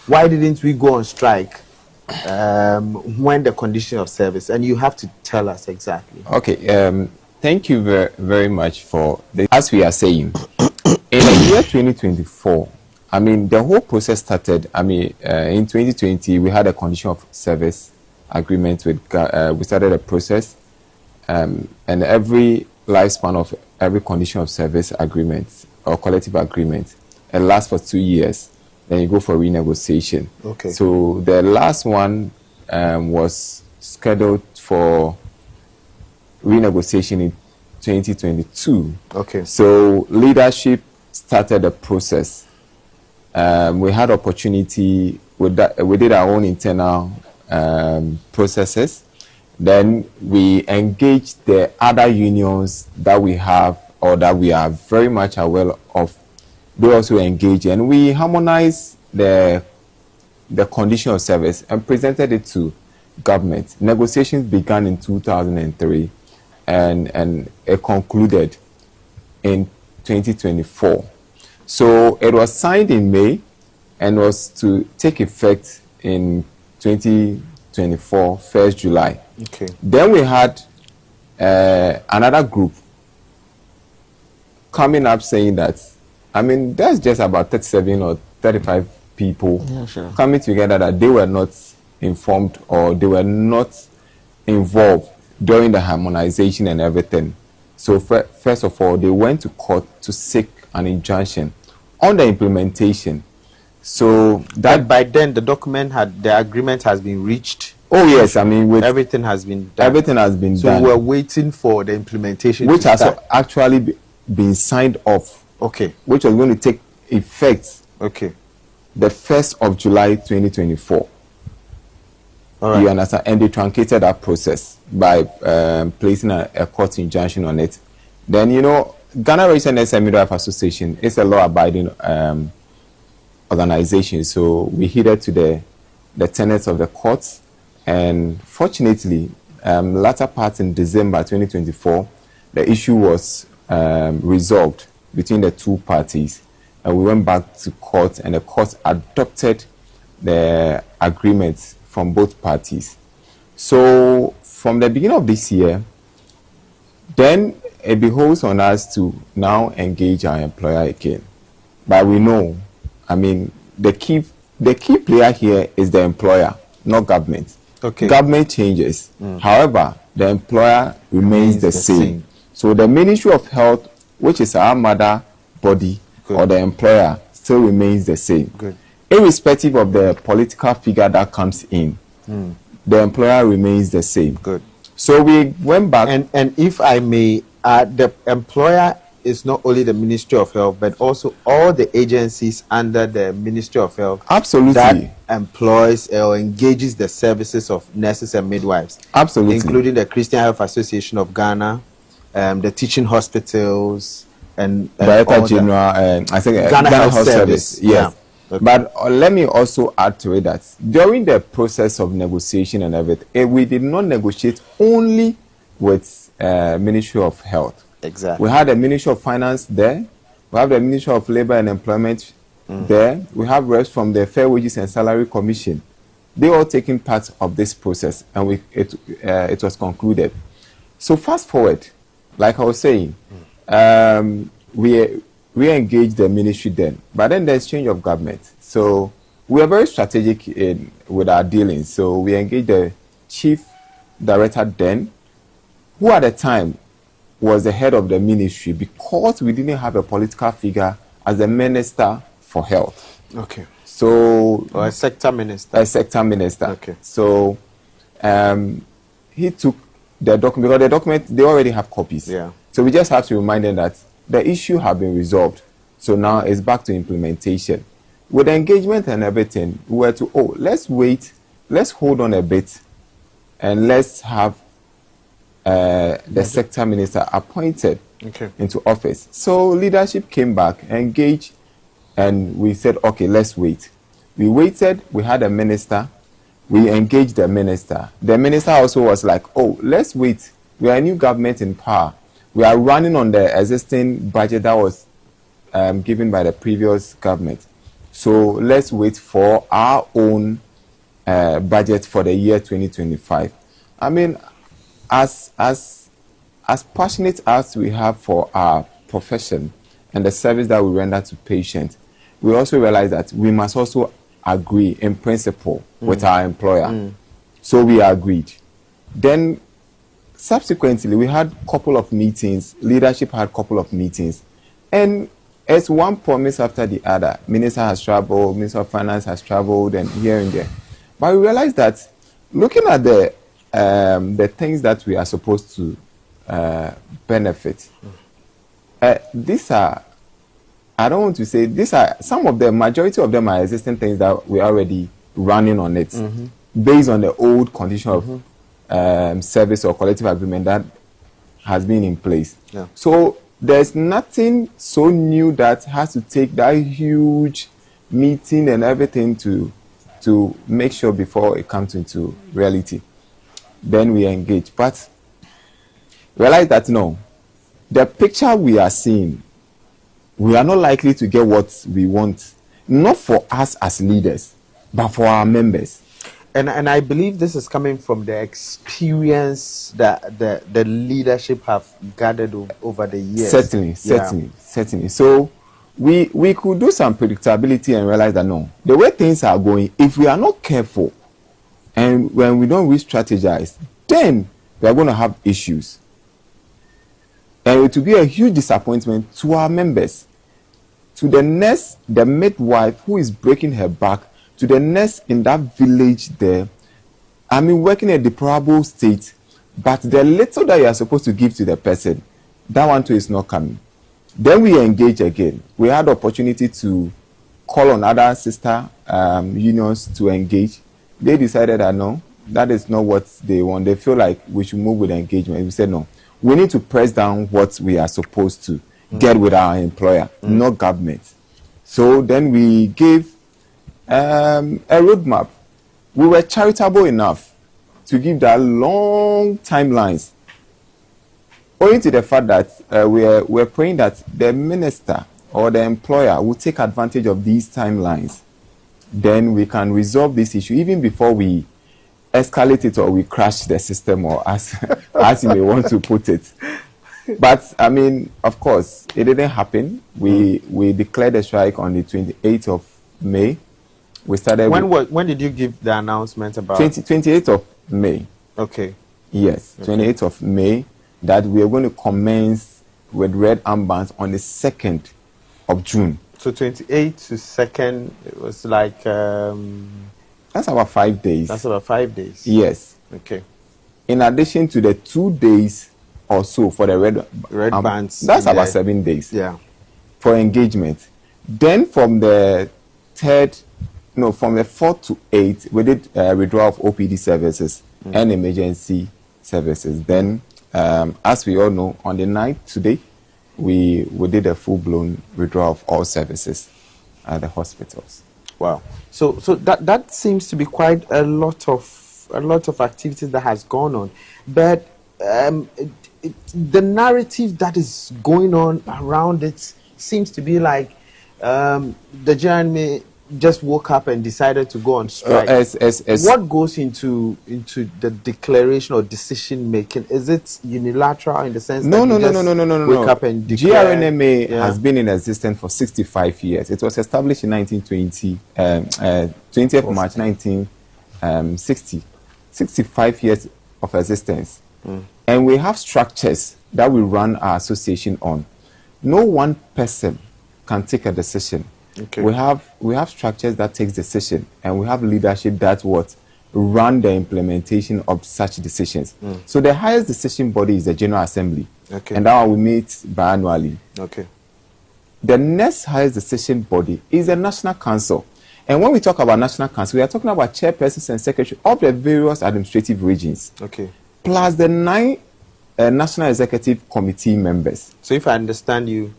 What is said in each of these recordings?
why didn't we go on strike when the condition of service? And you have to tell us exactly. Okay. Thank you very, very much for this. As we are saying, in the year 2024, I mean, the whole process started. I mean, in 2020, we had a condition of service agreement with. We started a process, and every lifespan of every condition of service agreement or collective agreement, it lasts for 2 years. Then you go for renegotiation. Okay. So the last one was scheduled for renegotiation in 2022. Okay. So leadership started the process. We had opportunity with that. We did our own internal processes. Then we engaged the other unions that we have or that we are very much aware of. They also engage, and we harmonized the condition of service and presented it to government. Negotiations began in 2003 and it concluded in 2024. So it was signed in May and was to take effect in 2024, 1st July. Okay. Then we had another group coming up saying that, I mean, that's just about 37 or 35 people coming together that they were not informed or they were not involved during the harmonization and everything. So first of all, they went to court to seek an injunction on the implementation. So that by then the agreement has been reached. Oh yes, I mean everything has been done. Everything has been so done. So we're waiting for the implementation, which has actually been signed off. Okay. Which was going to take effect. Okay. The 1st of July 2024. All right. You understand? And they truncated that process by placing a court injunction on it. Then, you know, Ghana Registered Nurses and Midwife Association is a law-abiding organization. So we heeded to the tenets of the courts. And fortunately, latter part in December 2024, the issue was resolved between the two parties. And we went back to court, and the court adopted the agreements from both parties. So from the beginning of this year, then it behoves on us to now engage our employer again. But we know, I mean, the key player here is the employer, not government. Okay. Government changes. However, the employer remains the same. So the Ministry of Health, which is our mother body, or the employer, still remains the same. Good. Irrespective of the political figure that comes in, the employer remains the same. Good. So we went back. And if I may add, the employer is not only the Ministry of Health, but also all the agencies under the Ministry of Health. Absolutely. That employs or engages the services of nurses and midwives. Absolutely. Including the Christian Health Association of Ghana, the teaching hospitals, and Director General, I think Ghana Health Service. Yes. Yeah. Okay. But let me also add to it that during the process of negotiation and everything, we did not negotiate only with Ministry of Health. Exactly. We had the Ministry of Finance there. We have the Ministry of Labor and Employment there. We have reps from the Fair Wages and Salary Commission. They all taking part of this process, and it was concluded. So fast forward, like I was saying, we engaged the ministry then, but then there's change of government. So we are very strategic with our dealings. So we engaged the chief director then, who at the time was the head of the ministry, because we didn't have a political figure as the Minister for Health. Okay. So a sector minister. A sector minister. Okay. So he took the document, because the document, they already have copies. Yeah. So we just have to remind them that the issue have been resolved. So now it's back to implementation. With the engagement and everything, we were to, let's wait, let's hold on a bit, and let's have the sector minister appointed into office. So leadership came back, engaged, and we said, okay, let's wait. We waited, we had a minister, we engaged the minister. The minister also was like, let's wait. We are a new government in power. We are running on the existing budget that was given by the previous government. So let's wait for our own budget for the year 2025. I mean, as passionate as we have for our profession and the service that we render to patients, we also realize that we must also agree in principle with our employer. So we agreed. Then subsequently, we had a couple of meetings. Leadership had a couple of meetings. And as one promise after the other, Minister has traveled, Minister of Finance has traveled, and here and there. But we realized that looking at the things that we are supposed to benefit, these are, I don't want to say, these are some of the majority of them are existing things that we're already running on it based on the old condition of service or collective agreement that has been in place. Yeah. So there's nothing so new that has to take that huge meeting and everything to make sure before it comes into reality. Then we engage. But realize that no, the picture we are seeing, we are not likely to get what we want, not for us as leaders, but for our members. And I believe this is coming from the experience that the leadership have gathered over the years. Certainly. So we could do some predictability and realize that no, the way things are going, if we are not careful and when we don't re-strategize, then we are going to have issues. And it will be a huge disappointment to our members, to the nurse, the midwife who is breaking her back, to the nurse in that village there. I mean, working in a deplorable state, but the little that you are supposed to give to the person, that one too is not coming. Then we engage again. We had the opportunity to call on other sister unions to engage. They decided that no, that is not what they want. They feel like we should move with engagement. We said no, we need to press down what we are supposed to get with our employer, not government. So then we gave a roadmap. We were charitable enough to give that long timelines, owing to the fact that we're praying that the minister or the employer will take advantage of these timelines. Then we can resolve this issue even before we escalate it or we crash the system, or as you may want to put it. But I mean, of course, it didn't happen. We declared a strike on the 28th of May. We started. When did you give the announcement about? 28th of May. Okay. Yes, 28th of May, that we are going to commence with red armbands on the 2nd of June. So 28th to 2nd, it was like. That's about 5 days. That's about 5 days. Yes. Okay. In addition to the 2 days or so for the red bands. That's about 7 days. Yeah. For engagement. Then from the 4th to 8th, we did withdrawal of OPD services and emergency services. Then, as we all know, on the 9th today, we did a full-blown withdrawal of all services at the hospitals. Wow. So that seems to be quite a lot of activities that has gone on, but the narrative that is going on around it seems to be like the GRNMA just woke up and decided to go on strike. What goes into the declaration or decision making? Is it unilateral in the sense no. wake up and declare? GRNMA has been in existence for 65 years. It was established in 1920, 20th March 1960. 65 years of existence. And we have structures that we run our association on. No one person can take a decision. Okay. We have structures that takes decision, and we have leadership that run the implementation of such decisions. So the highest decision body is the General Assembly, and that one we meet biannually. Okay. The next highest decision body is the National Council, and when we talk about National Council, we are talking about chairpersons and secretaries of the various administrative regions. Okay. Plus the 9 National Executive Committee members. So if I understand you,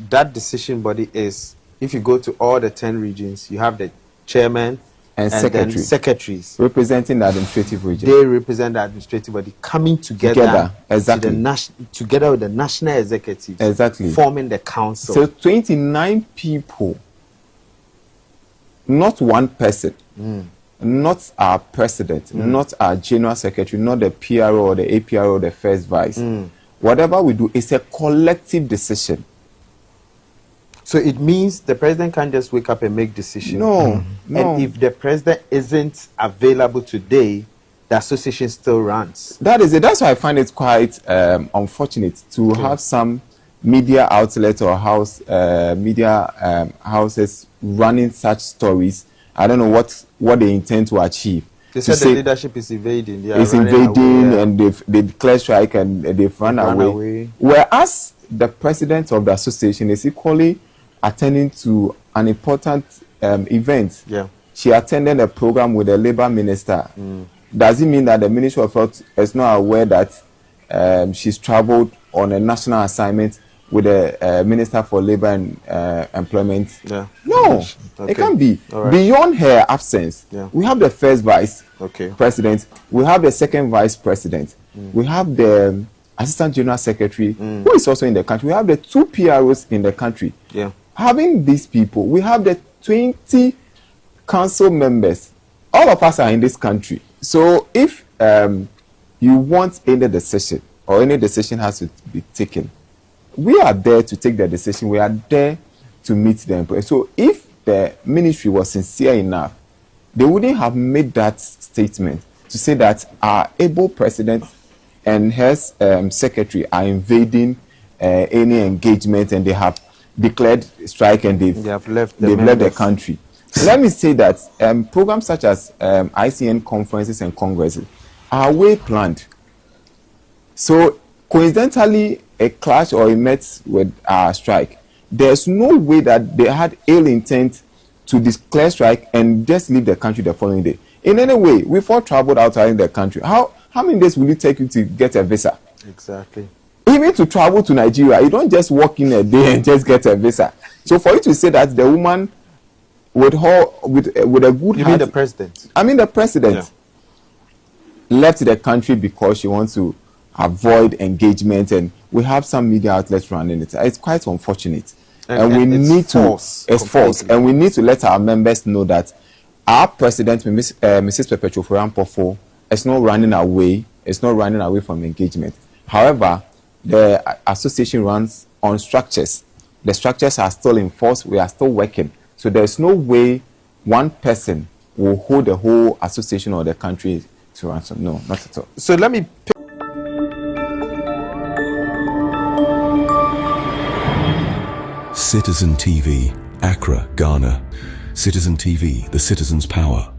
that decision body is, if you go to all the 10 regions, you have the chairman and then secretaries representing the administrative region. They represent the administrative body coming together exactly, together with the national executives, exactly, forming the council. So 29 people not one person, not our president, not our general secretary, not the PRO or the APRO or the first vice. Whatever we do is a collective decision. So it means the president can't just wake up and make decisions. No, no. And if the president isn't available today, the association still runs. That is it. That's why I find it quite unfortunate to have some media outlets or media houses running such stories. I don't know what they intend to achieve. They said the leadership is invading. It's invading, and they declare strike and they've run away. Whereas the president of the association is equally attending to an important event. Yeah. She attended a program with the labor minister. Does it mean that the Ministry of Health is not aware that she's traveled on a national assignment with the Minister for Labor and Employment? Yeah. No, it can't be. Right. Beyond her absence, we have the first vice president, we have the second vice president, we have the assistant general secretary who is also in the country. We have the 2 PROs in the country. Yeah. Having these people, we have the 20 council members. All of us are in this country. So if you want any decision or any decision has to be taken, we are there to take the decision. We are there to meet the employees. So if the ministry was sincere enough, they wouldn't have made that statement to say that our able president and her secretary are invading any engagement, and they have declared strike and they've left the country. Let me say that programs such as ICN conferences and congresses are well planned. So coincidentally, a clash or a met with our strike, there's no way that they had ill intent to declare strike and just leave the country the following day. In any way, we've all traveled outside the country. How many days will it take you to get a visa? Exactly. Even to travel to Nigeria, you don't just walk in a day and just get a visa. So for you to say that the woman with a good you heart, mean the president? I mean the president left the country because she wants to avoid engagement, and we have some media outlets running it. It's quite unfortunate, and we need to. It's false, and we need to let our members know that our president, Mrs. Perpetual Furampofo, is not running away. It's not running away from engagement. However, the association runs on structures. The structures are still in force. We are still working. So there's no way one person will hold the whole association or the country to ransom. No, not at all. So let me. Citizen TV, Accra, Ghana. Citizen TV, the citizen's power.